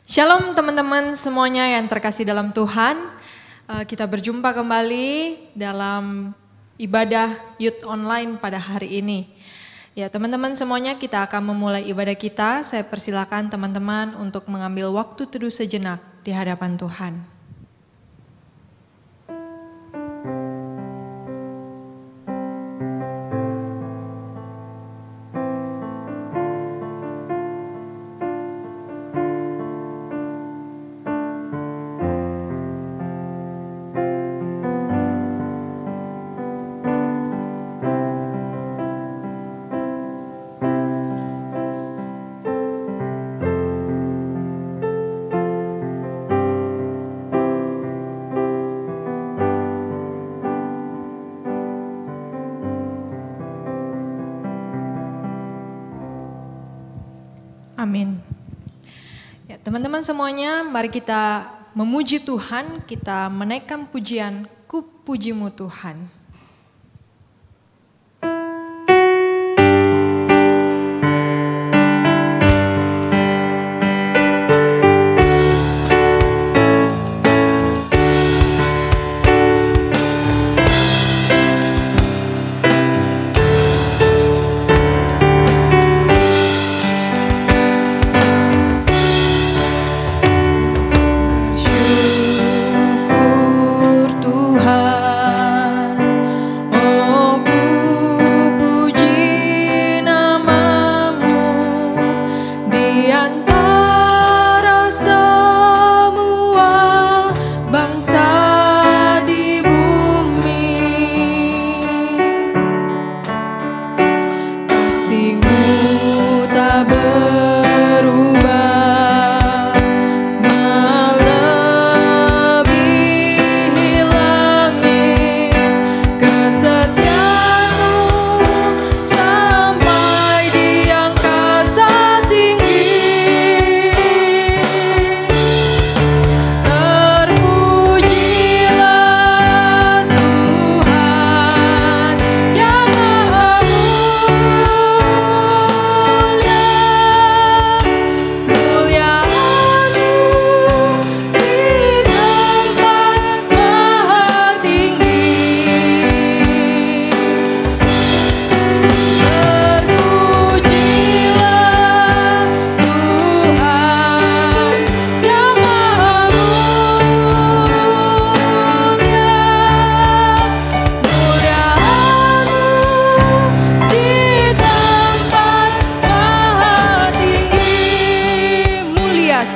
Shalom teman-teman semuanya yang terkasih dalam Tuhan. Kita berjumpa kembali dalam ibadah Youth Online pada hari ini. Ya teman-teman semuanya, kita akan memulai ibadah kita. Saya persilakan teman-teman untuk mengambil waktu teduh sejenak di hadapan Tuhan. Amin. Ya, teman-teman semuanya, mari kita memuji Tuhan, kita menaikkan pujian, Ku pujimu Tuhan.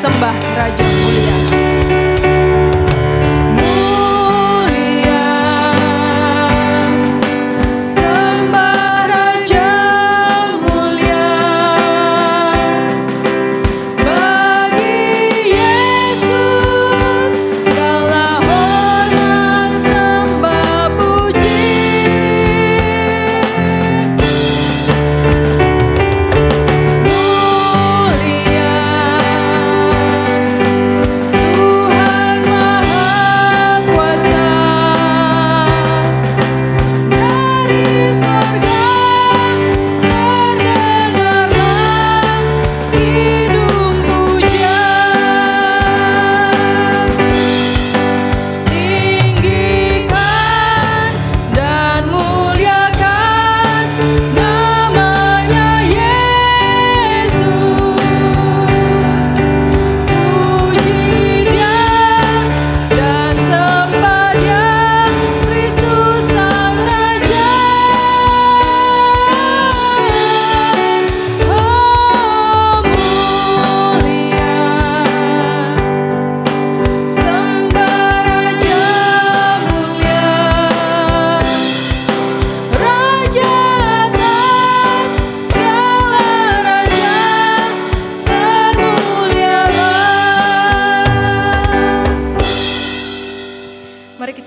Sembah Raja mulia. Mulia, sembah Raja mulia. Bagi Yesus segala hormat sembah puji.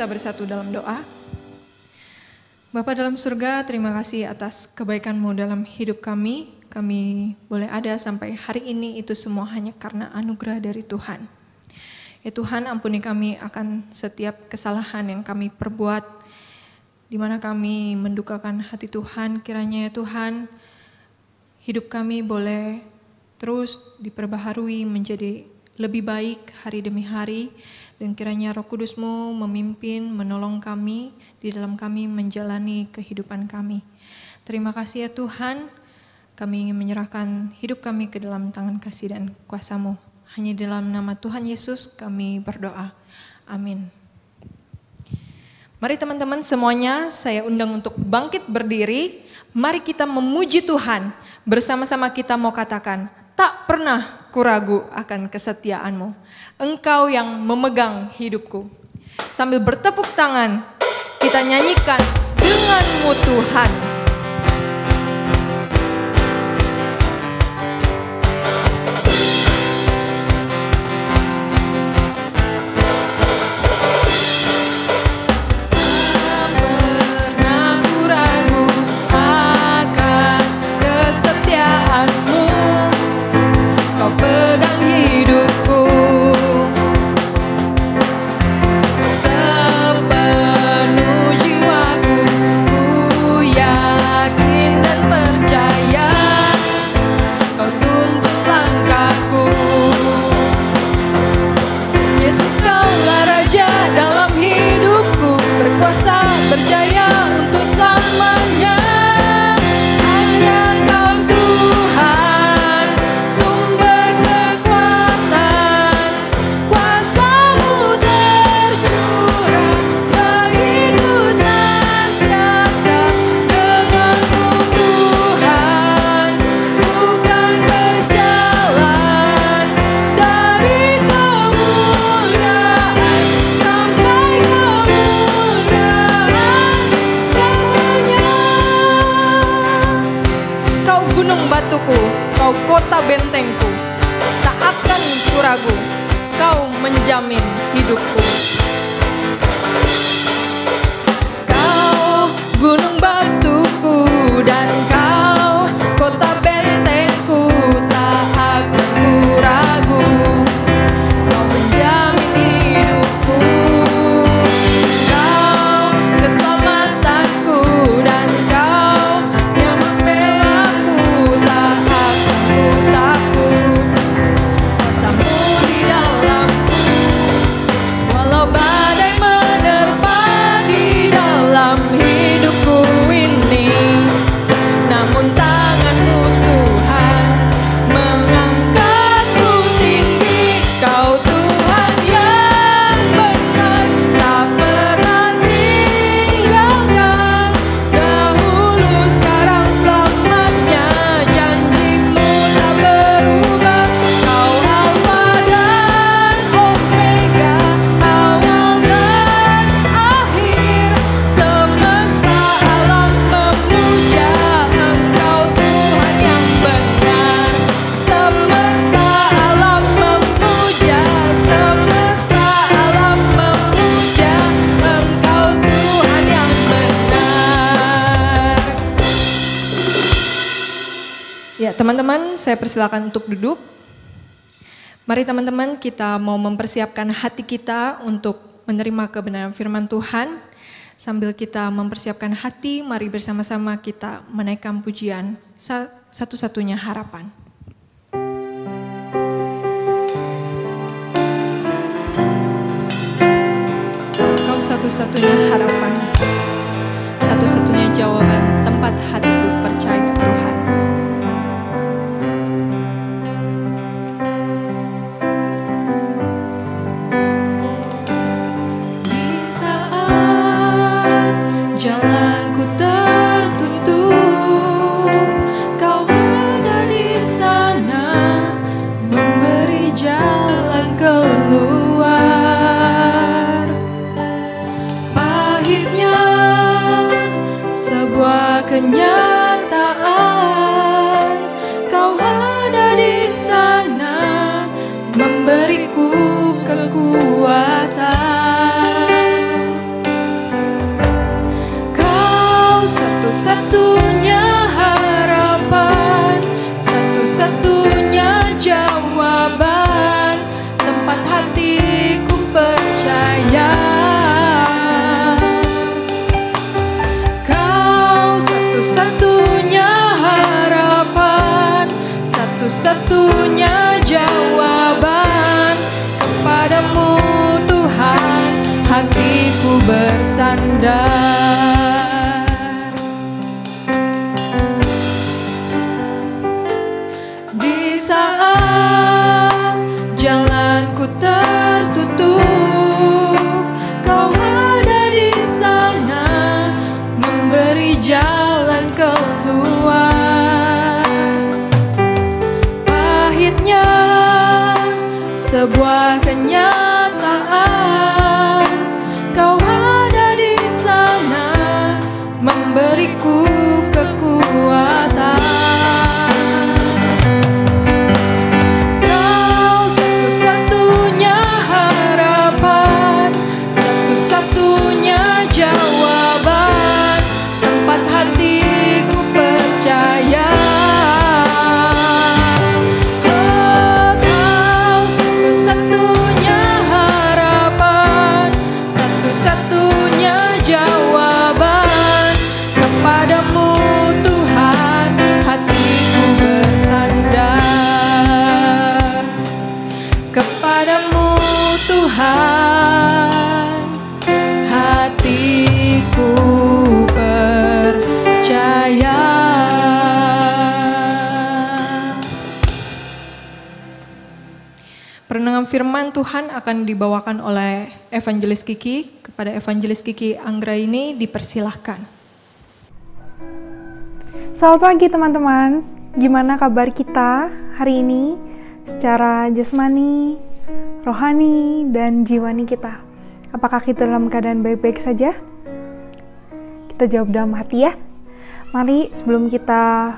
Bersatu dalam doa. Bapa dalam surga, terima kasih atas kebaikan-Mu dalam hidup kami. Kami boleh ada sampai hari ini, itu semua hanya karena anugerah dari Tuhan. Ya Tuhan, ampuni kami akan setiap kesalahan yang kami perbuat, di mana kami mendukakan hati Tuhan. Kiranya ya Tuhan, hidup kami boleh terus diperbaharui menjadi lebih baik hari demi hari, dan kiranya Roh Kudus-Mu memimpin, menolong kami, di dalam kami menjalani kehidupan kami. Terima kasih ya Tuhan, kami ingin menyerahkan hidup kami ke dalam tangan kasih dan kuasa-Mu. Hanya dalam nama Tuhan Yesus kami berdoa. Amin. Mari teman-teman semuanya, saya undang untuk bangkit berdiri. Mari kita memuji Tuhan. Bersama-sama kita mau katakan, tak pernah kuragu akan kesetiaan-Mu. Engkau yang memegang hidupku. Sambil bertepuk tangan, kita nyanyikan dengan-Mu Tuhan. Kota bentengku, tak akan kuragu, Kau menjamin hidupku. Kau gunung batuku dan Kau kota bentengku, tak akan kuragu, Kau menjamin hidupku. Kau keselamatanku dan Kau yang membelaku, tak akan takut. Kuasa-Mu di dalamku, walau badai menerpa di dalam hidupku ini, namun tangan-Mu Tuhan mengangkatku tinggi. Kau Tuhan yang benar, tak pernah tinggalkan, dahulu sekarang selamanya, janji-Mu tak berubah. Kau Alfa dan Omega, awal dan akhir, semesta alam memuja Engkau Tuhan yang benar. Semesta alam memuja, semesta alam memuja Engkau Tuhan yang benar. Ya teman-teman, saya persilakan untuk duduk. Mari teman-teman, kita mau mempersiapkan hati kita untuk menerima kebenaran firman Tuhan. Sambil kita mempersiapkan hati, mari bersama-sama kita menaikkan pujian Satu-Satunya Harapan. Kau satu-satunya harapan, satu-satunya jawaban tempat hatiku percaya Tuhan. Di saat jalanku tertutup, Kau ada di sana memberi jalan keluar. Pahitnya sebuah kenyataan, Kau ada di sana memberiku kekuatan. Kau satu-satunya harapan, satu-satunya jawaban tempat hatiku percaya. Kau satu-satunya harapan, satu-satunya jawaban bersandar. Di saat jalanku tertutup, Kau ada di sana memberi jalan keluar. Pahitnya sebuah kenyataan, Kau ada di sana memberiku kekuatan. Kau satu-satunya harapan, satu-satunya jawaban, tempat hatiku percaya. Oh, Kau satu-satunya harapan, satu-satunya jawaban. Kepadamu Tuhan hatiku bersandar. Kepadamu Tuhan hatiku percaya. Perenungan firman Tuhan akan dibawakan oleh Evangelis Kiki. Kepada Evangelis Kiki Anggraini dipersilahkan. Selamat pagi teman-teman. Gimana kabar kita hari ini secara jasmani, rohani, dan jiwani kita? Apakah kita dalam keadaan baik-baik saja? Kita jawab dalam hati ya. Mari sebelum kita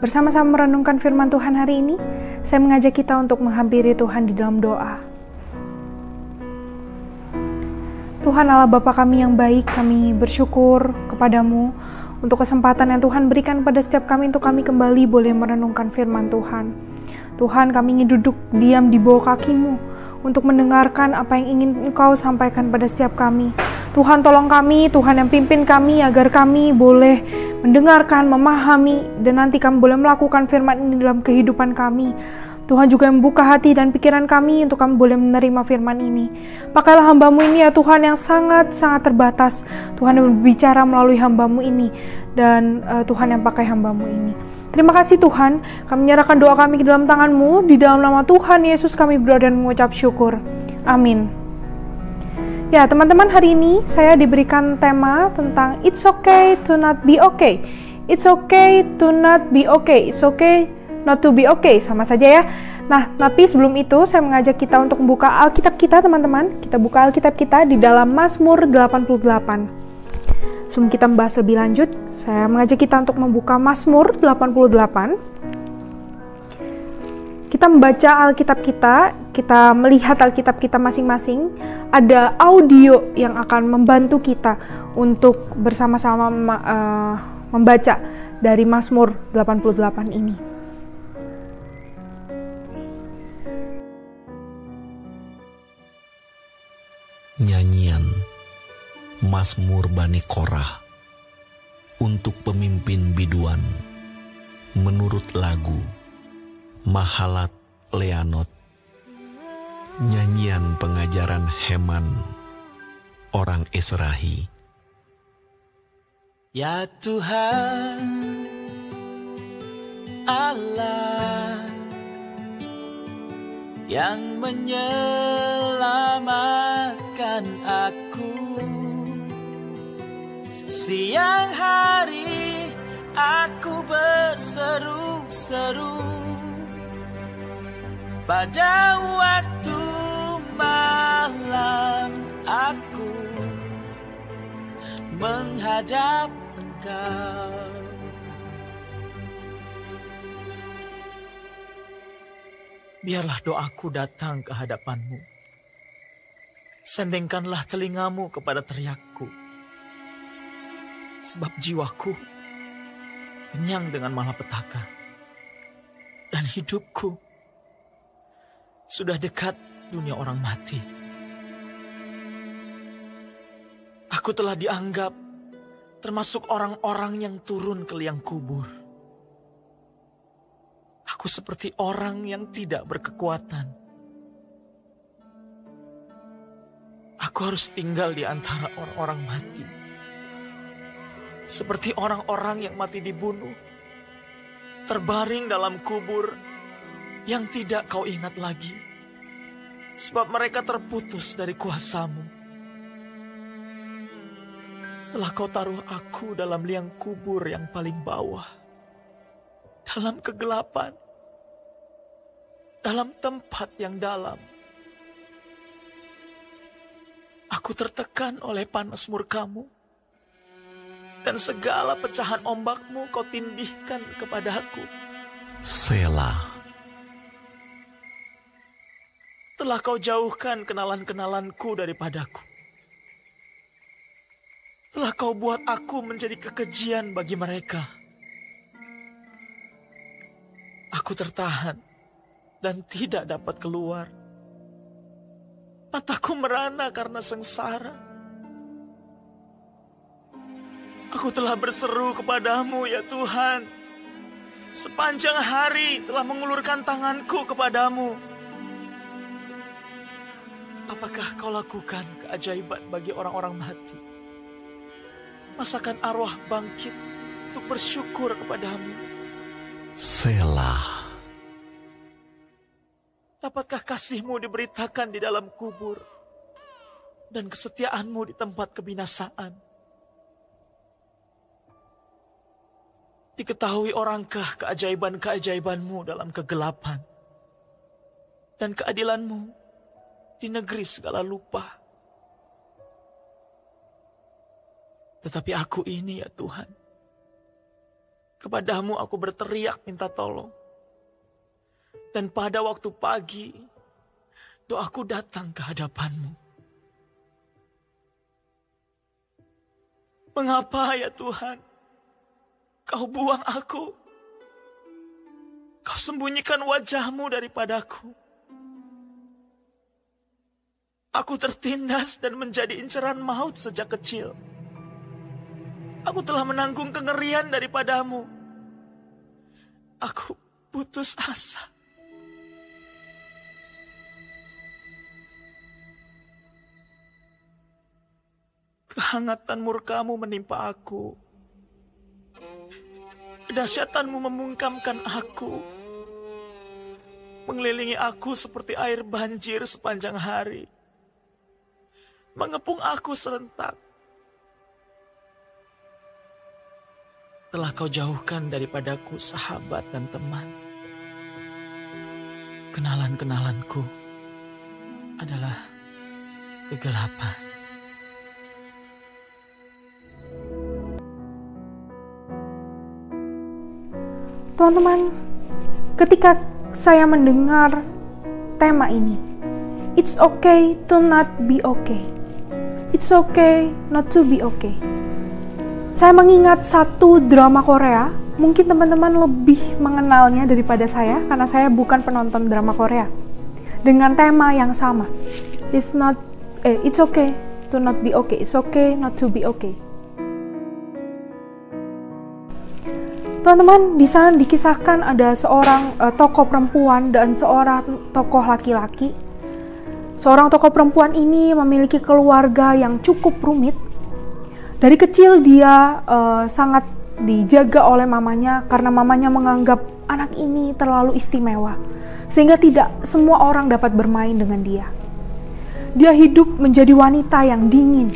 bersama-sama merenungkan firman Tuhan hari ini, saya mengajak kita untuk menghampiri Tuhan di dalam doa. Tuhan Allah Bapa kami yang baik, kami bersyukur kepadamu untuk kesempatan yang Tuhan berikan pada setiap kami untuk kami kembali boleh merenungkan firman Tuhan. Tuhan, kami ingin duduk diam di bawah kaki-Mu untuk mendengarkan apa yang ingin Engkau sampaikan pada setiap kami. Tuhan, tolong kami, Tuhan yang pimpin kami agar kami boleh mendengarkan, memahami, dan nanti kami boleh melakukan firman ini dalam kehidupan kami. Tuhan juga membuka hati dan pikiran kami untuk kami boleh menerima firman ini. Pakailah hamba-Mu ini ya Tuhan yang sangat-sangat terbatas. Tuhan yang berbicara melalui hamba-Mu ini. Dan Tuhan yang pakai hamba-Mu ini. Terima kasih Tuhan. Kami menyerahkan doa kami ke dalam tangan-Mu. Di dalam nama Tuhan Yesus kami berdoa dan mengucap syukur. Amin. Ya teman-teman, hari ini saya diberikan tema tentang It's okay to not be okay. It's okay to not be okay. It's okay not to be okay, sama saja ya. Nah, tapi sebelum itu saya mengajak kita untuk membuka Alkitab kita teman-teman. Kita buka Alkitab kita di dalam Mazmur 88. Sebelum kita membahas lebih lanjut, saya mengajak kita untuk membuka Mazmur 88. Kita membaca Alkitab kita melihat Alkitab kita masing-masing. Ada audio yang akan membantu kita untuk bersama-sama membaca dari Mazmur 88 ini. Nyanyian Mazmur Bani Korah untuk pemimpin biduan menurut lagu Mahalat Leanot. Nyanyian pengajaran Heman orang Esrahi. Ya Tuhan Allah yang menyelamatkan aku, siang hari aku berseru-seru, pada waktu malam aku menghadap Engkau. Biarlah doaku datang ke hadapan-Mu. Sendengkanlah telingamu kepada teriakku. Sebab jiwaku kenyang dengan malapetaka. Dan hidupku sudah dekat dunia orang mati. Aku telah dianggap termasuk orang-orang yang turun ke liang kubur. Aku seperti orang yang tidak berkekuatan. Aku harus tinggal di antara orang-orang mati. seperti orang-orang yang mati dibunuh, terbaring dalam kubur yang tidak kau ingat lagi, sebab mereka terputus dari kuasa-Mu. Telah kau taruh aku dalam liang kubur yang paling bawah, dalam kegelapan, dalam tempat yang dalam. Aku tertekan oleh panas murka-Mu, dan segala pecahan ombak-Mu kau tindihkan kepada aku. Selah. Telah kau jauhkan kenalan-kenalanku daripadaku. Telah kau buat aku menjadi kekejian bagi mereka. Aku tertahan dan tidak dapat keluar. Mataku merana karena sengsara. Aku telah berseru kepadamu ya Tuhan. Sepanjang hari telah mengulurkan tanganku kepadamu. Apakah kau lakukan keajaiban bagi orang-orang mati? Masakan arwah bangkit untuk bersyukur kepadamu? Selah. Dapatkah kasih-Mu diberitakan di dalam kubur dan kesetiaan-Mu di tempat kebinasaan? Diketahui orangkah keajaiban-keajaiban-Mu dalam kegelapan dan keadilan-Mu di negeri segala lupa? Tetapi aku ini ya Tuhan, kepadamu aku berteriak minta tolong. Dan pada waktu pagi, doaku datang ke hadapan-Mu. Mengapa ya Tuhan, Kau buang aku? Kau sembunyikan wajah-Mu daripadaku. Aku tertindas dan menjadi inceran maut sejak kecil. Aku telah menanggung kengerian daripadamu. Aku putus asa. Kehangatan murka-Mu menimpa aku. Kedahsyatan-Mu membungkamkan aku. Mengelilingi aku seperti air banjir sepanjang hari. Mengepung aku serentak. Telah Kau jauhkan daripadaku sahabat dan teman. Kenalan-kenalanku adalah kegelapan. Teman-teman, ketika saya mendengar tema ini, it's okay to not be okay. It's okay not to be okay. Saya mengingat satu drama Korea, mungkin teman-teman lebih mengenalnya daripada saya, karena saya bukan penonton drama Korea. Dengan tema yang sama, it's okay to not be okay. It's okay not to be okay. Teman-teman, di sana dikisahkan ada seorang tokoh perempuan dan seorang tokoh laki-laki. Seorang tokoh perempuan ini memiliki keluarga yang cukup rumit. Dari kecil dia sangat dijaga oleh mamanya karena mamanya menganggap anak ini terlalu istimewa. Sehingga tidak semua orang dapat bermain dengan dia. Dia hidup menjadi wanita yang dingin.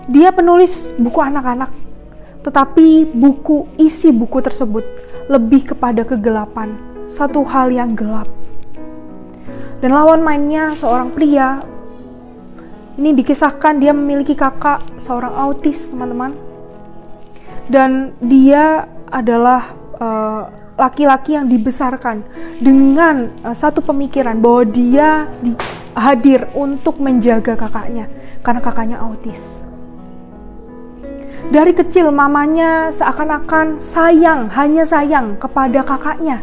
Dia penulis buku anak-anak. Tetapi isi buku tersebut lebih kepada kegelapan, satu hal yang gelap. Dan lawan mainnya seorang pria, ini dikisahkan dia memiliki kakak, seorang autis teman-teman. Dan dia adalah laki-laki yang dibesarkan dengan satu pemikiran bahwa dia hadir untuk menjaga kakaknya, karena kakaknya autis. Dari kecil mamanya seakan-akan hanya sayang kepada kakaknya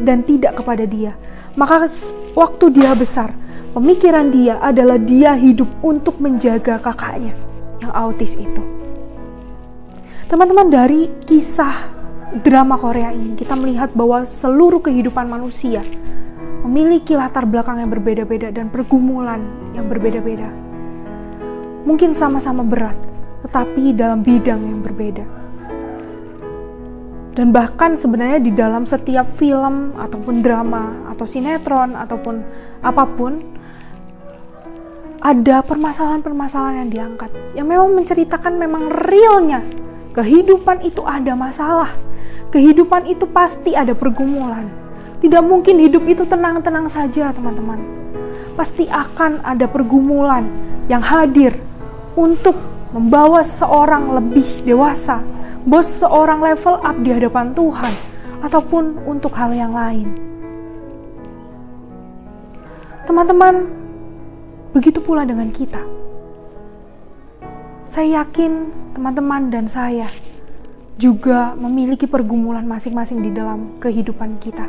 dan tidak kepada dia. Maka waktu dia besar, pemikiran dia adalah dia hidup untuk menjaga kakaknya yang autis itu. Teman-teman, dari kisah drama Korea ini kita melihat bahwa seluruh kehidupan manusia memiliki latar belakang yang berbeda-beda dan pergumulan yang berbeda-beda. Mungkin sama-sama berat, tetapi dalam bidang yang berbeda. Dan bahkan sebenarnya di dalam setiap film ataupun drama atau sinetron ataupun apapun, ada permasalahan-permasalahan yang diangkat, yang memang menceritakan memang realnya. Kehidupan itu ada masalah. Kehidupan itu pasti ada pergumulan. Tidak mungkin hidup itu tenang-tenang saja, teman-teman. Pasti akan ada pergumulan yang hadir untuk membawa seseorang lebih dewasa, membawa seseorang level up di hadapan Tuhan, ataupun untuk hal yang lain. Teman-teman, begitu pula dengan kita. Saya yakin teman-teman dan saya juga memiliki pergumulan masing-masing di dalam kehidupan kita.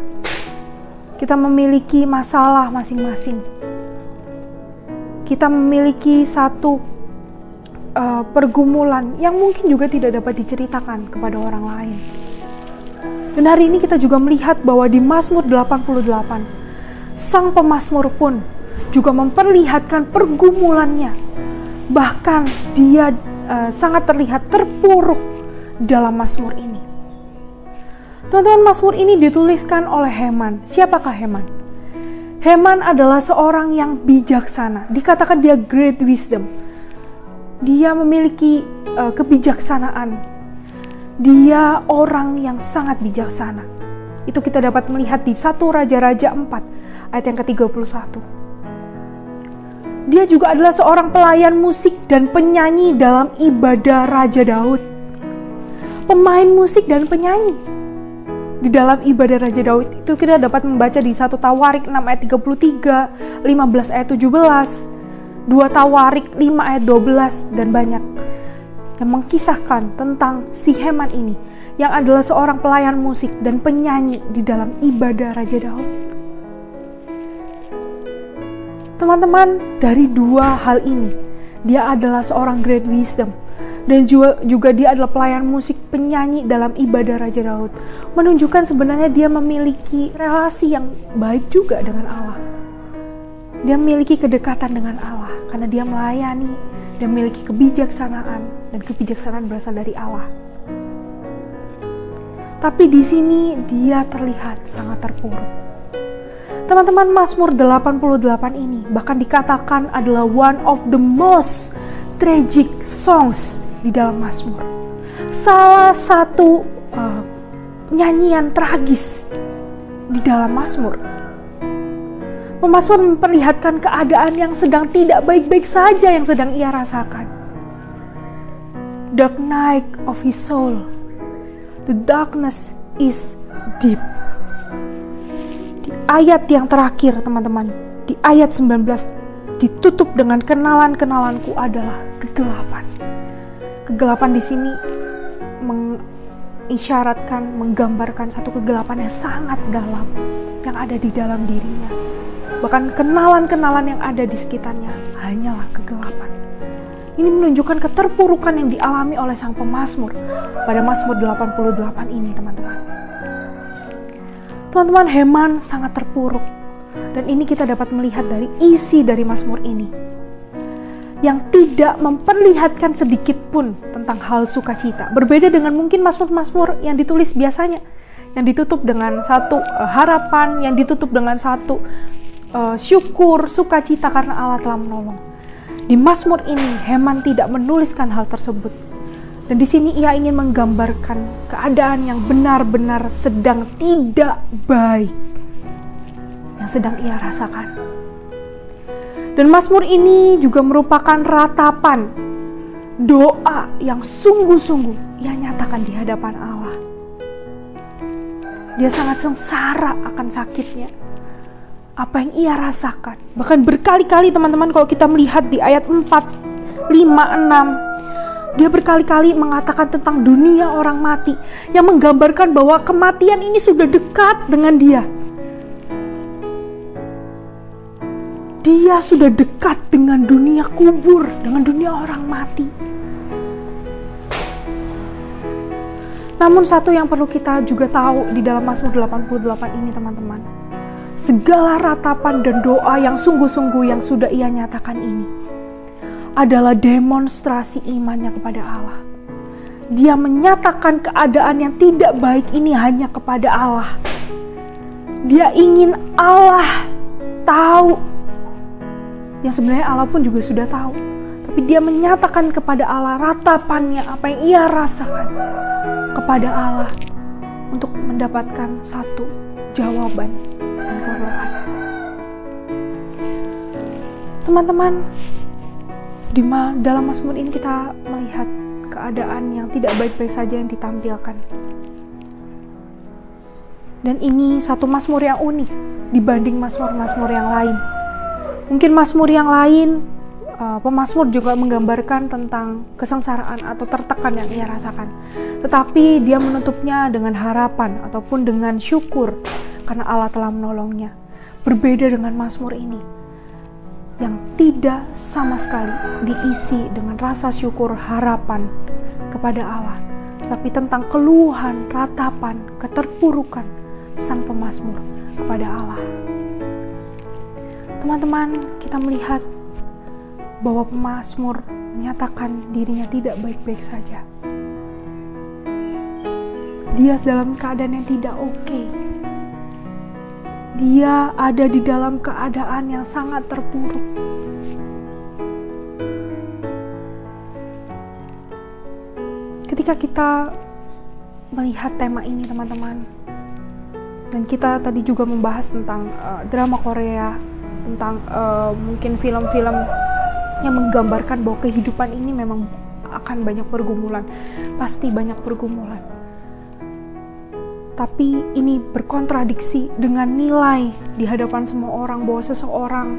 Kita memiliki masalah masing-masing. Kita memiliki satu pergumulan yang mungkin juga tidak dapat diceritakan kepada orang lain. Dan hari ini kita juga melihat bahwa di Mazmur 88, sang pemazmur pun juga memperlihatkan pergumulannya. Bahkan dia sangat terlihat terpuruk dalam Mazmur ini. Teman-teman, Mazmur ini dituliskan oleh Heman. Siapakah Heman? Heman adalah seorang yang bijaksana. Dikatakan dia great wisdom. Dia memiliki kebijaksanaan. Dia orang yang sangat bijaksana. Itu kita dapat melihat di 1 Raja-Raja 4 ayat yang ke-31. Dia juga adalah seorang pelayan musik dan penyanyi dalam ibadah Raja Daud. Pemain musik dan penyanyi di dalam ibadah Raja Daud itu kita dapat membaca di 1 Tawarik 6 ayat 33, 15 ayat 17, 2 Tawarik 5 ayat 12, dan banyak yang mengkisahkan tentang si Heman ini yang adalah seorang pelayan musik dan penyanyi di dalam ibadah Raja Daud. Teman-teman, dari dua hal ini, dia adalah seorang great wisdom dan juga dia adalah pelayan musik penyanyi dalam ibadah Raja Daud, menunjukkan sebenarnya dia memiliki relasi yang baik juga dengan Allah. Dia memiliki kedekatan dengan Allah karena dia melayani, dia memiliki kebijaksanaan, dan kebijaksanaan berasal dari Allah. Tapi di sini dia terlihat sangat terpuruk. Teman-teman, Mazmur 88 ini bahkan dikatakan adalah one of the most tragic songs di dalam Mazmur. Salah satu nyanyian tragis di dalam Mazmur. Pemazmur memperlihatkan keadaan yang sedang tidak baik-baik saja yang sedang ia rasakan. Dark night of his soul. The darkness is deep. Di ayat yang terakhir, teman-teman, di ayat 19 ditutup dengan kenalan-kenalanku adalah kegelapan. Kegelapan di sini mengisyaratkan, menggambarkan satu kegelapan yang sangat dalam yang ada di dalam dirinya. Bahkan kenalan-kenalan yang ada di sekitarnya hanyalah kegelapan. Ini menunjukkan keterpurukan yang dialami oleh sang pemazmur pada Mazmur 88 ini, teman-teman. Teman-teman, Heman sangat terpuruk. Dan ini kita dapat melihat dari isi dari Mazmur ini. Yang tidak memperlihatkan sedikit pun tentang hal sukacita. Berbeda dengan mungkin Mazmur-Mazmur yang ditulis biasanya. Yang ditutup dengan satu harapan, yang ditutup dengan satu syukur, sukacita karena Allah telah menolong. Di Mazmur ini Heman tidak menuliskan hal tersebut. Dan di sini ia ingin menggambarkan keadaan yang benar-benar sedang tidak baik yang sedang ia rasakan. Dan Mazmur ini juga merupakan ratapan doa yang sungguh-sungguh ia nyatakan di hadapan Allah. Dia sangat sengsara akan sakitnya. Apa yang ia rasakan. Bahkan berkali-kali, teman-teman, kalau kita melihat di ayat 4, 5, 6, dia berkali-kali mengatakan tentang dunia orang mati, yang menggambarkan bahwa kematian ini sudah dekat dengan dia. Dia sudah dekat dengan dunia kubur, dengan dunia orang mati. Namun satu yang perlu kita juga tahu di dalam Mazmur 88 ini, teman-teman, segala ratapan dan doa yang sungguh-sungguh yang sudah ia nyatakan ini adalah demonstrasi imannya kepada Allah. Dia menyatakan keadaan yang tidak baik ini hanya kepada Allah. Dia ingin Allah tahu. Yang sebenarnya Allah pun juga sudah tahu. Tapi dia menyatakan kepada Allah ratapannya, apa yang ia rasakan kepada Allah untuk mendapatkan satu jawaban dan pertolongan. Teman-teman, dalam Mazmur ini kita melihat keadaan yang tidak baik-baik saja yang ditampilkan. Dan ini satu Mazmur yang unik dibanding Mazmur-Mazmur yang lain. Mungkin Mazmur yang lain, pemazmur juga menggambarkan tentang kesengsaraan atau tertekan yang ia rasakan. Tetapi dia menutupnya dengan harapan ataupun dengan syukur karena Allah telah menolongnya. Berbeda dengan Mazmur ini yang tidak sama sekali diisi dengan rasa syukur, harapan kepada Allah, tapi tentang keluhan, ratapan, keterpurukan sang pemazmur kepada Allah. Teman-teman, kita melihat bahwa pemazmur menyatakan dirinya tidak baik-baik saja. Dia dalam keadaan yang tidak oke. Dia ada di dalam keadaan yang sangat terpuruk. Ketika kita melihat tema ini, teman-teman, dan kita tadi juga membahas tentang drama Korea, tentang mungkin film-film yang menggambarkan bahwa kehidupan ini memang akan banyak pergumulan, pasti banyak pergumulan. Tapi ini berkontradiksi dengan nilai di hadapan semua orang bahwa seseorang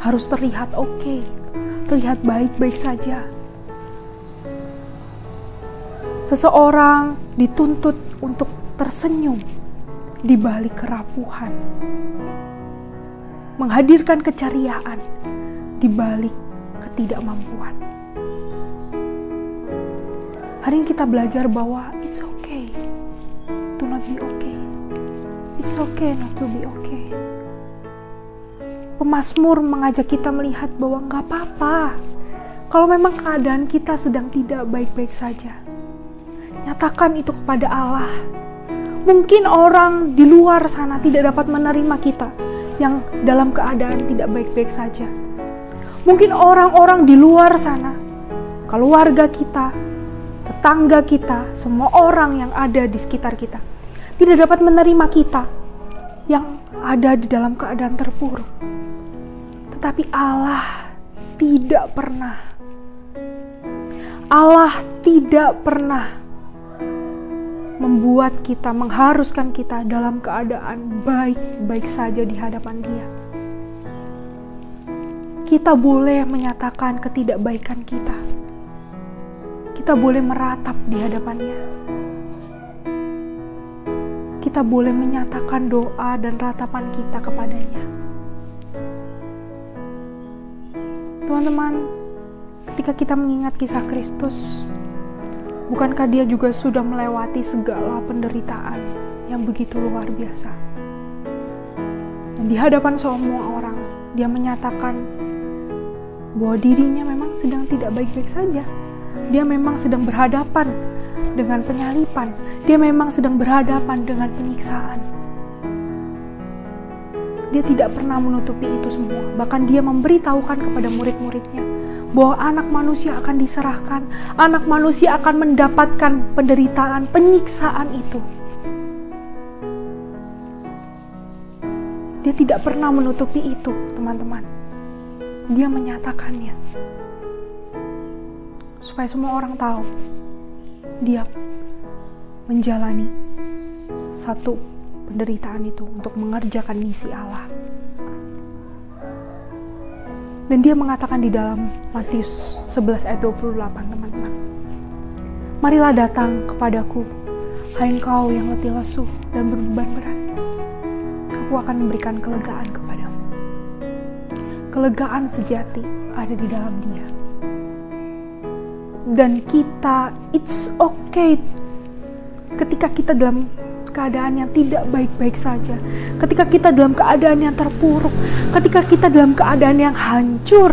harus terlihat oke, terlihat baik-baik saja. Seseorang dituntut untuk tersenyum di balik kerapuhan, menghadirkan keceriaan di balik ketidakmampuan. Hari ini kita belajar bahwa it's okay to not be okay. It's okay not to be okay. Pemazmur mengajak kita melihat bahwa gak apa-apa kalau memang keadaan kita sedang tidak baik-baik saja. Nyatakan itu kepada Allah. Mungkin orang di luar sana tidak dapat menerima kita yang dalam keadaan tidak baik-baik saja. Mungkin orang-orang di luar sana, keluarga kita, tetangga kita, semua orang yang ada di sekitar kita tidak dapat menerima kita yang ada di dalam keadaan terpuruk. Tetapi Allah tidak pernah membuat kita, mengharuskan kita dalam keadaan baik-baik saja di hadapan Dia. Kita boleh menyatakan ketidakbaikan kita. Kita boleh meratap di hadapan-Nya. Kita boleh menyatakan doa dan ratapan kita kepada-Nya. Teman-teman, ketika kita mengingat kisah Kristus, bukankah Dia juga sudah melewati segala penderitaan yang begitu luar biasa? Dan di hadapan semua orang, Dia menyatakan bahwa dirinya memang sedang tidak baik-baik saja. Dia memang sedang berhadapan dengan penyalipan. Dia memang sedang berhadapan dengan penyiksaan. Dia tidak pernah menutupi itu semua. Bahkan Dia memberitahukan kepada murid-muridnya bahwa anak manusia akan diserahkan, anak manusia akan mendapatkan penderitaan, penyiksaan itu. Dia tidak pernah menutupi itu, teman-teman. Dia menyatakannya. Supaya semua orang tahu, Dia menjalani satu penderitaan itu untuk mengerjakan misi Allah. Dan Dia mengatakan di dalam Matius 11 ayat 28, teman-teman. Marilah datang kepadaku, hai engkau yang letih lesu dan berbeban berat. Aku akan memberikan kelegaan kepadamu. Kelegaan sejati ada di dalam Dia. Dan kita, it's okay ketika kita dalam keadaan yang tidak baik-baik saja, ketika kita dalam keadaan yang terpuruk, ketika kita dalam keadaan yang hancur.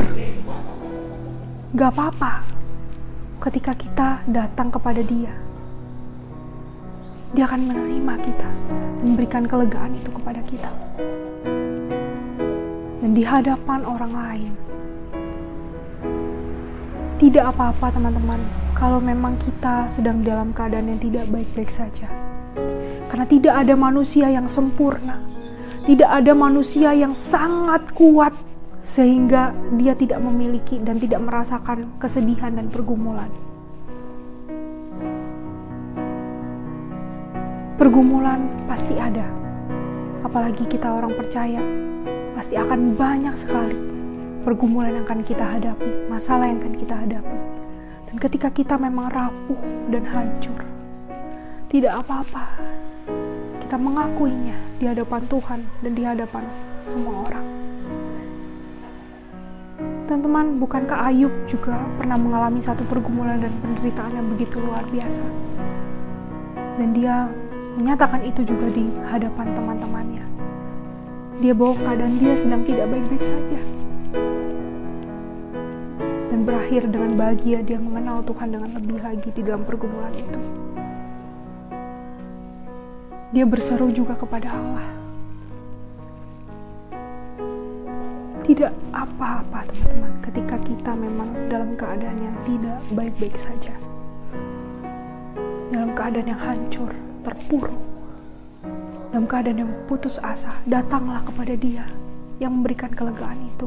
Gak apa-apa ketika kita datang kepada Dia. Dia akan menerima kita dan memberikan kelegaan itu kepada kita. Dan di hadapan orang lain. Tidak apa-apa teman-teman, kalau memang kita sedang dalam keadaan yang tidak baik-baik saja. Karena tidak ada manusia yang sempurna. Tidak ada manusia yang sangat kuat sehingga dia tidak memiliki dan tidak merasakan kesedihan dan pergumulan. Pergumulan pasti ada. Apalagi kita orang percaya, pasti akan banyak sekali pergumulan yang akan kita hadapi, masalah yang akan kita hadapi. Dan ketika kita memang rapuh dan hancur, tidak apa-apa. Kita mengakuinya di hadapan Tuhan dan di hadapan semua orang. Teman-teman, bukankah Ayub juga pernah mengalami satu pergumulan dan penderitaan yang begitu luar biasa? Dan dia menyatakan itu juga di hadapan teman-temannya. Dia bahwa keadaan dia sedang tidak baik-baik saja. Dan berakhir dengan bahagia dia mengenal Tuhan dengan lebih lagi di dalam pergumulan itu. Dia berseru juga kepada Allah. Tidak apa-apa teman-teman ketika kita memang dalam keadaan yang tidak baik-baik saja. Dalam keadaan yang hancur, terpuruk, dalam keadaan yang putus asa, datanglah kepada Dia yang memberikan kelegaan itu.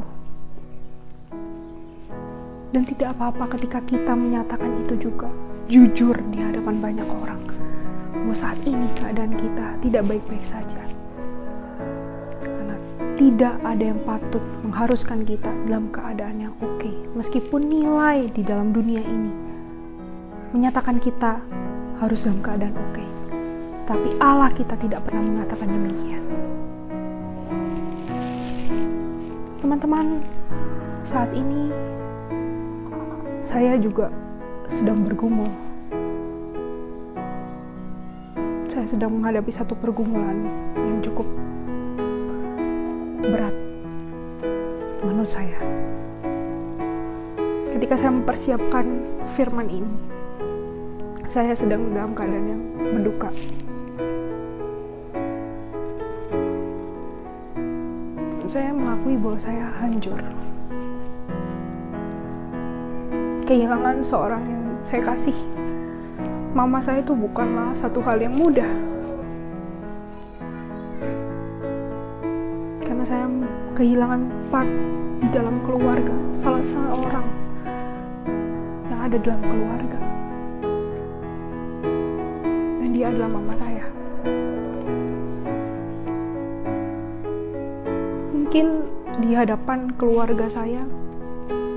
Dan tidak apa-apa ketika kita menyatakan itu juga jujur di hadapan banyak orang bahwa saat ini keadaan kita tidak baik-baik saja. Karena tidak ada yang patut mengharuskan kita dalam keadaan yang oke. Meskipun nilai di dalam dunia ini menyatakan kita harus dalam keadaan oke. Tapi Allah kita tidak pernah mengatakan demikian. Teman-teman, saat ini saya juga sedang bergumul. Saya sedang menghadapi satu pergumulan yang cukup berat menurut saya. Ketika saya mempersiapkan firman ini, saya sedang dalam keadaan yang berduka. Saya mengakui bahwa saya hancur. Kehilangan seorang yang saya kasih. Mama saya itu bukanlah satu hal yang mudah. Karena saya kehilangan part di dalam keluarga, salah seorang yang ada dalam keluarga. Dan dia adalah mama saya. Mungkin di hadapan keluarga saya,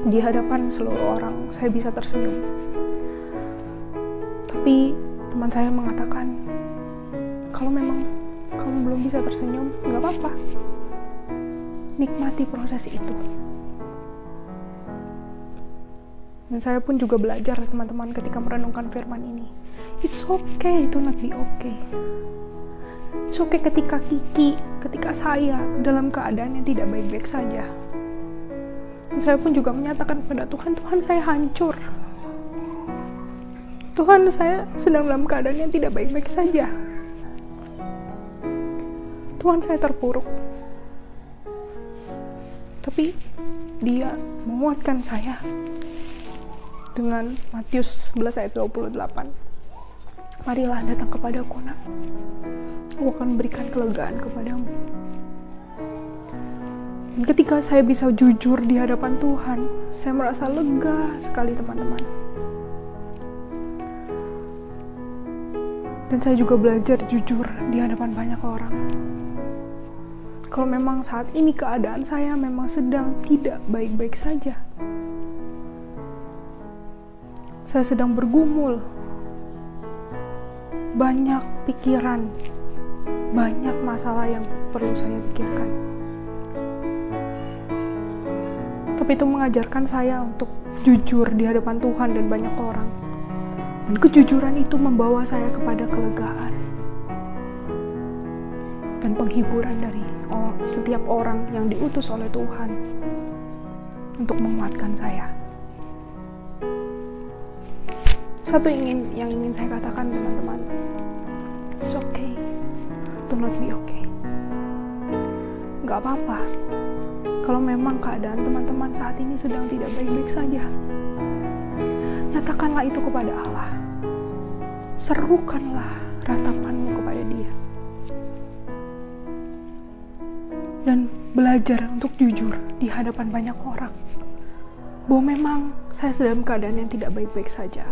di hadapan seluruh orang, saya bisa tersenyum. Tapi teman saya mengatakan, kalau memang kamu belum bisa tersenyum, gak apa-apa. Nikmati proses itu. Dan saya pun juga belajar, teman-teman, ketika merenungkan firman ini. It's okay to not be okay. It's okay ketika ketika saya dalam keadaan yang tidak baik-baik saja. Dan saya pun juga menyatakan kepada Tuhan, Tuhan saya hancur. Tuhan saya sedang dalam keadaan yang tidak baik-baik saja. Tuhan saya terpuruk. Tapi Dia menguatkan saya dengan Matius 11 ayat 28. Marilah datang kepadaku, nak. Aku akan berikan kelegaan kepadamu. Dan ketika saya bisa jujur di hadapan Tuhan, saya merasa lega sekali, teman-teman. Dan saya juga belajar jujur di hadapan banyak orang. Kalau memang saat ini keadaan saya memang sedang tidak baik-baik saja. Saya sedang bergumul. Banyak pikiran, banyak masalah yang perlu saya pikirkan. Tapi itu mengajarkan saya untuk jujur di hadapan Tuhan dan banyak orang. Dan kejujuran itu membawa saya kepada kelegaan dan penghiburan dari setiap orang yang diutus oleh Tuhan untuk menguatkan saya. Satu yang ingin saya katakan teman-teman, it's okay to not be okay. Gak apa-apa kalau memang keadaan teman-teman saat ini sedang tidak baik-baik saja. Nyatakanlah itu kepada Allah. Serukanlah ratapanmu kepada Dia. Dan belajar untuk jujur di hadapan banyak orang bahwa memang saya sedang keadaan yang tidak baik-baik saja.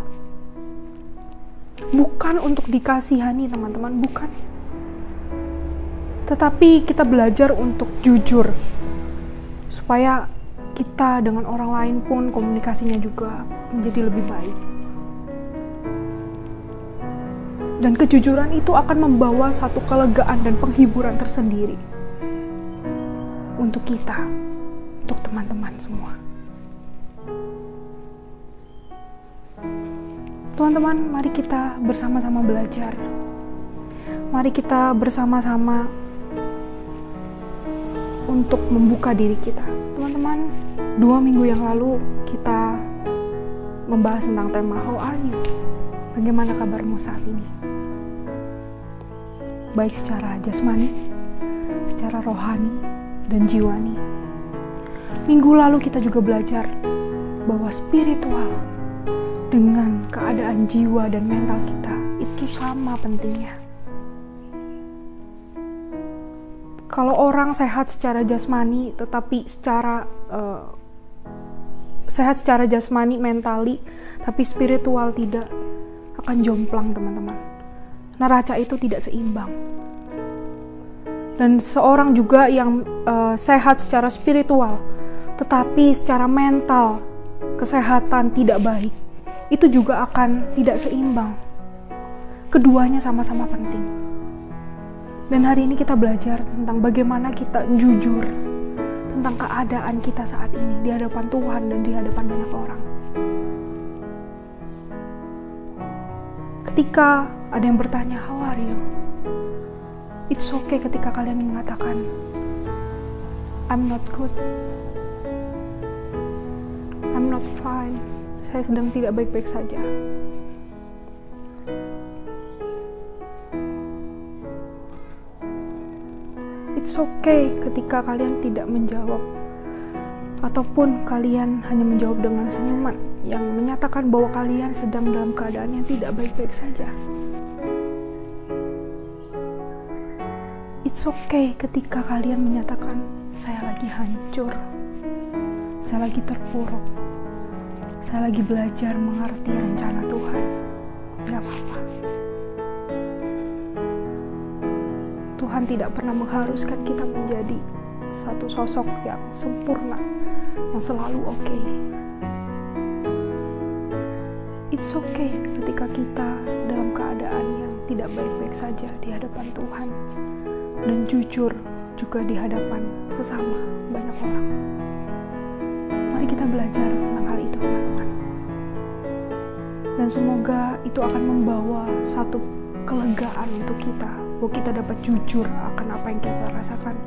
Bukan untuk dikasihani teman-teman, bukan. Tetapi kita belajar untuk jujur supaya kita dengan orang lain pun komunikasinya juga menjadi lebih baik. Dan kejujuran itu akan membawa satu kelegaan dan penghiburan tersendiri untuk kita, untuk teman-teman semua. Teman-teman, mari kita bersama-sama belajar. Mari kita bersama-sama untuk membuka diri kita. Teman-teman, 2 minggu yang lalu kita membahas tentang tema How are you? Bagaimana kabarmu saat ini? Baik secara jasmani, secara rohani, dan jiwani. Minggu lalu kita juga belajar bahwa spiritual dengan keadaan jiwa dan mental kita itu sama pentingnya. Kalau orang sehat secara jasmani, tetapi sehat secara jasmani, mentali, tapi spiritual tidak, akan jomplang teman-teman. Neraca itu tidak seimbang. Dan seorang juga yang sehat secara spiritual, tetapi secara mental, kesehatan tidak baik, itu juga akan tidak seimbang. Keduanya sama-sama penting. Dan hari ini kita belajar tentang bagaimana kita jujur tentang keadaan kita saat ini di hadapan Tuhan dan di hadapan banyak orang. Ketika ada yang bertanya, how are you? It's okay ketika kalian mengatakan, I'm not good. I'm not fine. Saya sedang tidak baik-baik saja. It's okay ketika kalian tidak menjawab, ataupun kalian hanya menjawab dengan senyuman yang menyatakan bahwa kalian sedang dalam keadaan yang tidak baik-baik saja. It's okay ketika kalian menyatakan, saya lagi hancur, saya lagi terpuruk, saya lagi belajar mengerti rencana Tuhan. Gak apa-apa. Tuhan tidak pernah mengharuskan kita menjadi satu sosok yang sempurna, yang selalu oke. It's okay ketika kita dalam keadaan yang tidak baik-baik saja di hadapan Tuhan, dan jujur juga di hadapan sesama banyak orang. Mari kita belajar tentang hal itu, teman-teman. Dan semoga itu akan membawa satu kelegaan untuk kita, bahwa kita dapat jujur akan apa yang kita rasakan,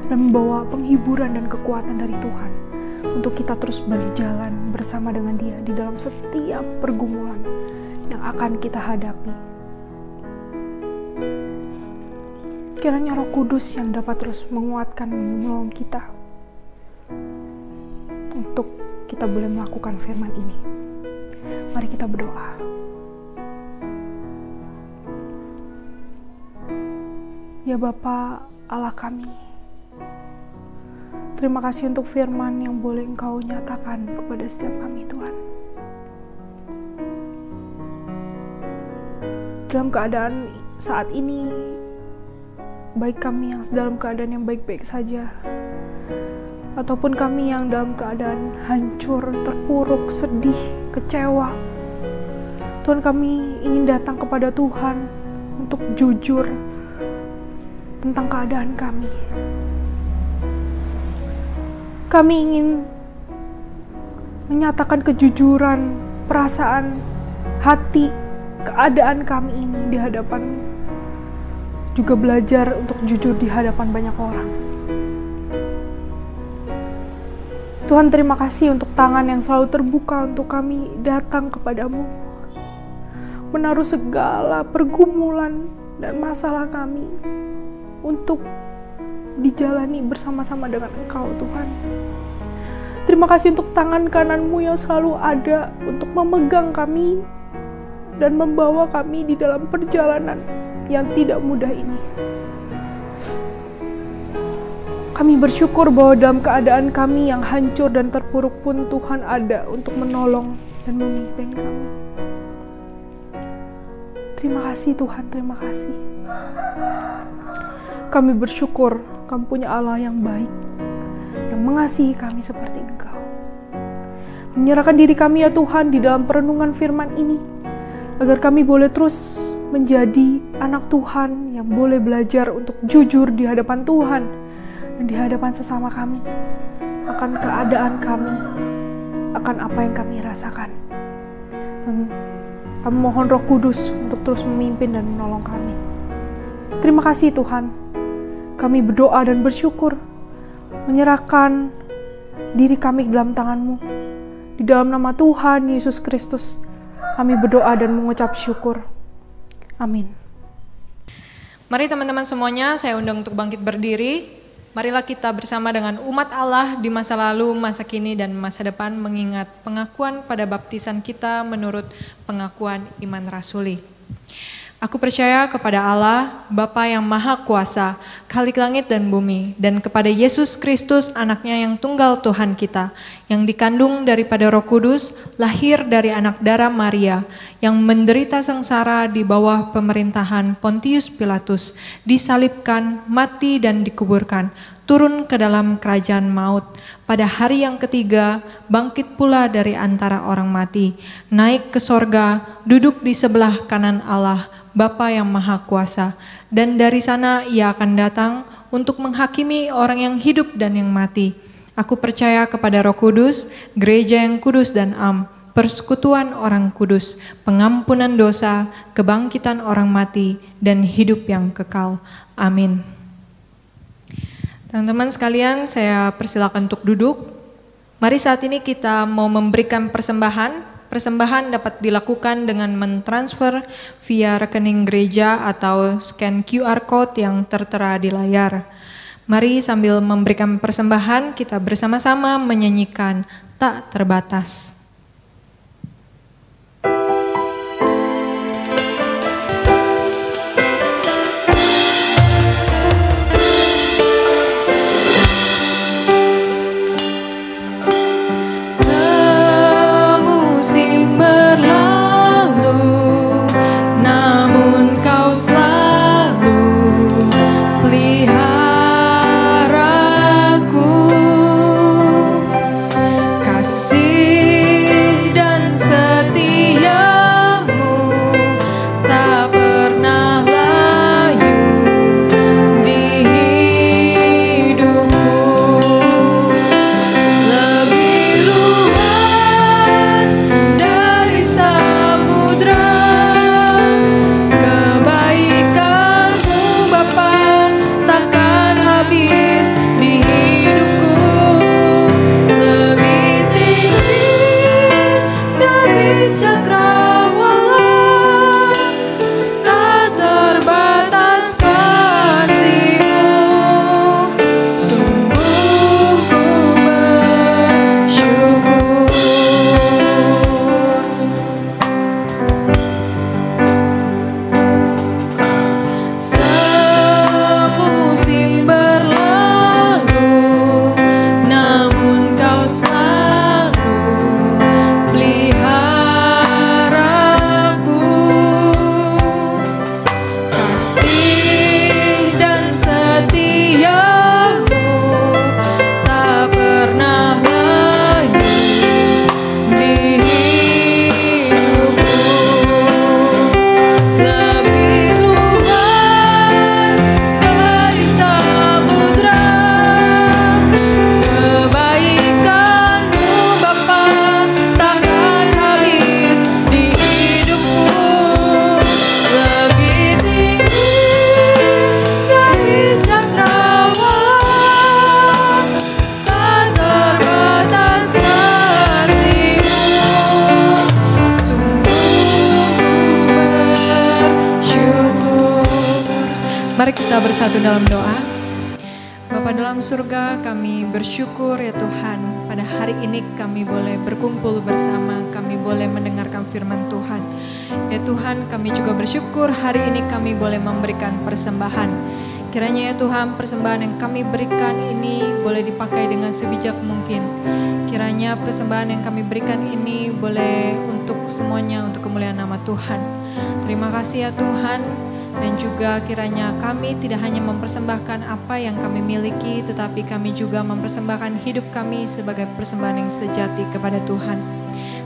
dan membawa penghiburan dan kekuatan dari Tuhan untuk kita terus berjalan bersama dengan Dia di dalam setiap pergumulan yang akan kita hadapi. Kiranya Roh Kudus yang dapat terus menguatkan dan menolong kita untuk kita boleh melakukan firman ini. Mari kita berdoa. Ya Bapa Allah kami, terima kasih untuk firman yang boleh Engkau nyatakan kepada setiap kami, Tuhan. Dalam keadaan saat ini, baik kami yang dalam keadaan yang baik-baik saja, ataupun kami yang dalam keadaan hancur, terpuruk, sedih, kecewa, Tuhan, kami ingin datang kepada Tuhan untuk jujur tentang keadaan kami. Kami ingin menyatakan kejujuran, perasaan, hati, keadaan kami ini di hadapan, juga belajar untuk jujur di hadapan banyak orang. Tuhan, terima kasih untuk tangan yang selalu terbuka untuk kami datang kepadamu. menaruh segala pergumulan dan masalah kami untuk dijalani bersama-sama dengan Engkau, Tuhan. Terima kasih untuk tangan kanan-Mu yang selalu ada untuk memegang kami dan membawa kami di dalam perjalanan yang tidak mudah ini. Kami bersyukur bahwa dalam keadaan kami yang hancur dan terpuruk pun Tuhan ada untuk menolong dan memimpin kami. Terima kasih Tuhan, terima kasih. Kami bersyukur Kami punya Allah yang baik, yang mengasihi kami seperti Engkau. Menyerahkan diri kami ya Tuhan di dalam perenungan firman ini, agar kami boleh terus menjadi anak Tuhan yang boleh belajar untuk jujur di hadapan Tuhan dan di hadapan sesama kami, akan keadaan kami, akan apa yang kami rasakan. Dan kami mohon Roh Kudus untuk terus memimpin dan menolong kami. Terima kasih Tuhan. Kami berdoa dan bersyukur, menyerahkan diri kami ke dalam tangan-Mu. Di dalam nama Tuhan Yesus Kristus, kami berdoa dan mengucap syukur. Amin. Mari teman-teman semuanya, saya undang untuk bangkit berdiri. Marilah kita bersama dengan umat Allah di masa lalu, masa kini, dan masa depan mengingat pengakuan pada baptisan kita menurut pengakuan iman rasuli. Aku percaya kepada Allah, Bapa yang Maha Kuasa, Khalik langit dan bumi, dan kepada Yesus Kristus, anaknya yang tunggal Tuhan kita, yang dikandung daripada Roh Kudus, lahir dari anak darah Maria, yang menderita sengsara di bawah pemerintahan Pontius Pilatus, disalibkan, mati dan dikuburkan, turun ke dalam kerajaan maut, pada hari yang ketiga bangkit pula dari antara orang mati, naik ke sorga, duduk di sebelah kanan Allah, Bapa yang Maha Kuasa, dan dari sana Ia akan datang untuk menghakimi orang yang hidup dan yang mati. Aku percaya kepada Roh Kudus, gereja yang kudus dan am, persekutuan orang kudus, pengampunan dosa, kebangkitan orang mati, dan hidup yang kekal. Amin. Teman-teman sekalian, saya persilakan untuk duduk. Mari saat ini kita mau memberikan persembahan. Persembahan dapat dilakukan dengan mentransfer via rekening gereja atau scan QR Code yang tertera di layar. Mari sambil memberikan persembahan, kita bersama-sama menyanyikan Tak Terbatas. Kasih Mari kita bersatu dalam doa. Bapa dalam surga, kami bersyukur ya Tuhan, pada hari ini kami boleh berkumpul bersama, kami boleh mendengarkan firman Tuhan. Ya Tuhan, kami juga bersyukur hari ini kami boleh memberikan persembahan. Kiranya ya Tuhan, persembahan yang kami berikan ini boleh dipakai dengan sebijak mungkin. Kiranya persembahan yang kami berikan ini boleh untuk semuanya, untuk kemuliaan nama Tuhan. Terima kasih ya Tuhan. Dan juga kiranya kami tidak hanya mempersembahkan apa yang kami miliki, tetapi kami juga mempersembahkan hidup kami sebagai persembahan yang sejati kepada Tuhan.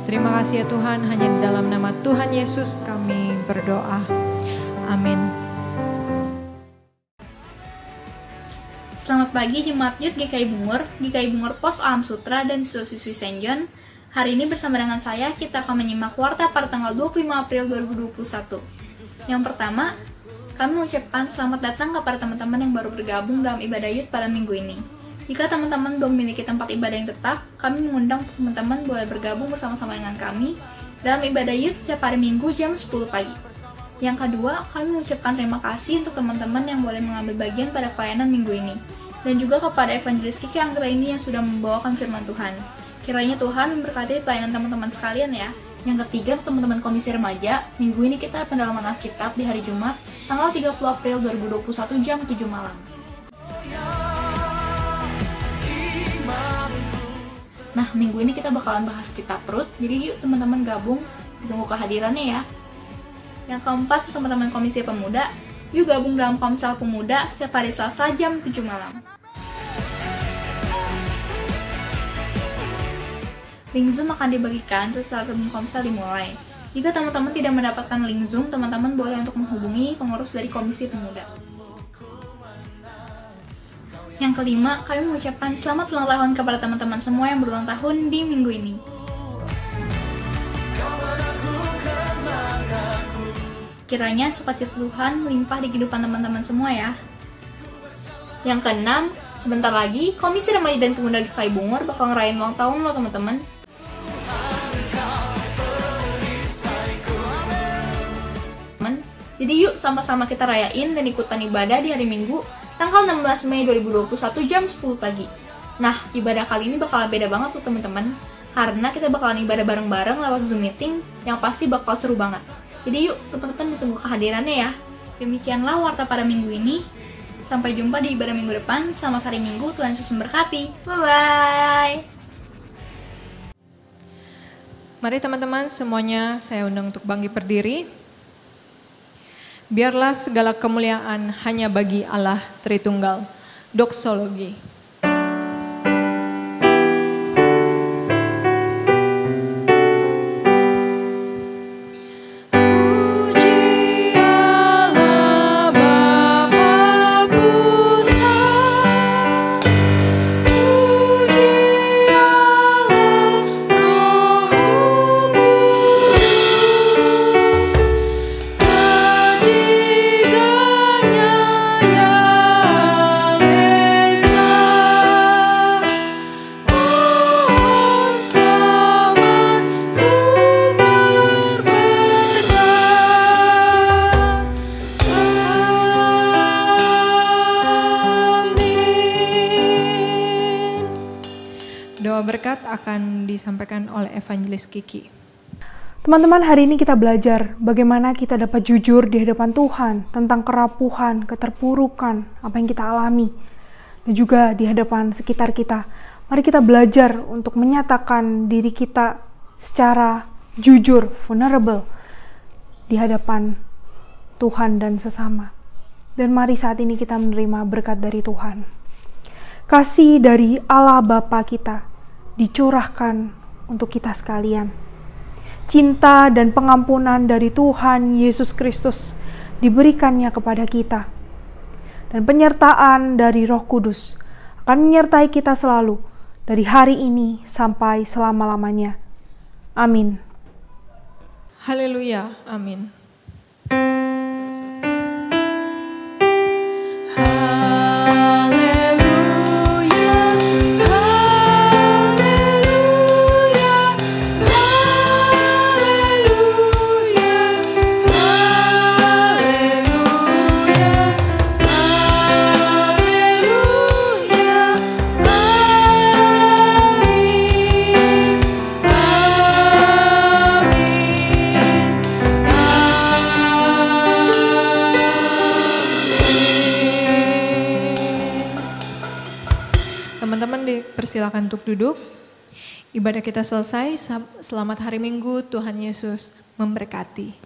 Terima kasih ya Tuhan, hanya di dalam nama Tuhan Yesus kami berdoa. Amin. Selamat pagi Jemaat Youth GKI Bungur Pos Alam Sutra dan siswa-siswi Saint John. Hari ini bersama dengan saya, kita akan menyimak warta pada tanggal 25 April 2021. Yang pertama, kami mengucapkan selamat datang kepada teman-teman yang baru bergabung dalam ibadah youth pada minggu ini. Jika teman-teman belum memiliki tempat ibadah yang tetap, kami mengundang teman-teman boleh bergabung bersama-sama dengan kami dalam ibadah youth setiap hari Minggu jam 10 pagi. Yang kedua, kami mengucapkan terima kasih untuk teman-teman yang boleh mengambil bagian pada pelayanan minggu ini. Dan juga kepada Evangelis Kiki Anggraini yang sudah membawakan firman Tuhan. Kiranya Tuhan memberkati pelayanan teman-teman sekalian ya. Yang ketiga, teman-teman Komisi Remaja, minggu ini kita pendalaman Alkitab di hari Jumat, tanggal 30 April 2021 jam 7 malam. Nah, minggu ini kita bakalan bahas kitab Rut, jadi yuk teman-teman gabung, tunggu kehadirannya ya. Yang keempat, teman-teman Komisi Pemuda, yuk gabung dalam Komsel Pemuda setiap hari Selasa jam 7 malam. Link Zoom akan dibagikan setelah Komsel dimulai. Jika teman-teman tidak mendapatkan link Zoom, teman-teman boleh untuk menghubungi pengurus dari Komisi Pemuda. Yang kelima, kami mengucapkan selamat ulang tahun kepada teman-teman semua yang berulang tahun di minggu ini. Kiranya sukacita Tuhan melimpah di kehidupan teman-teman semua ya. Yang keenam, sebentar lagi Komisi Remaja dan Pemuda GKI Bungur bakal ngerayain ulang tahun loh teman-teman. Jadi yuk sama-sama kita rayain dan ikutan ibadah di hari Minggu tanggal 16 Mei 2021 jam 10 pagi. Nah, ibadah kali ini bakal beda banget tuh teman-teman, karena kita bakalan ibadah bareng-bareng lewat Zoom meeting yang pasti bakal seru banget. Jadi yuk teman-teman ditunggu kehadirannya ya. Demikianlah warta pada minggu ini. Sampai jumpa di ibadah minggu depan. Selamat hari Minggu, Tuhan Yesus memberkati. Bye-bye. Mari teman-teman semuanya saya undang untuk bangkit berdiri. Biarlah segala kemuliaan hanya bagi Allah Tritunggal. Doksologi. Berkat akan disampaikan oleh Evangelis Kiki. Teman-teman, hari ini kita belajar bagaimana kita dapat jujur di hadapan Tuhan tentang kerapuhan, keterpurukan, apa yang kita alami, dan juga di hadapan sekitar kita. Mari kita belajar untuk menyatakan diri kita secara jujur, vulnerable, di hadapan Tuhan dan sesama. Dan mari saat ini kita menerima berkat dari Tuhan. Kasih dari Allah Bapa kita dicurahkan untuk kita sekalian. Cinta dan pengampunan dari Tuhan Yesus Kristus diberikannya kepada kita. Dan penyertaan dari Roh Kudus akan menyertai kita selalu dari hari ini sampai selama-lamanya. Amin. Haleluya. Amin. Haleluya. Teman-teman dipersilakan untuk duduk. Ibadah kita selesai. Selamat hari Minggu, Tuhan Yesus memberkati.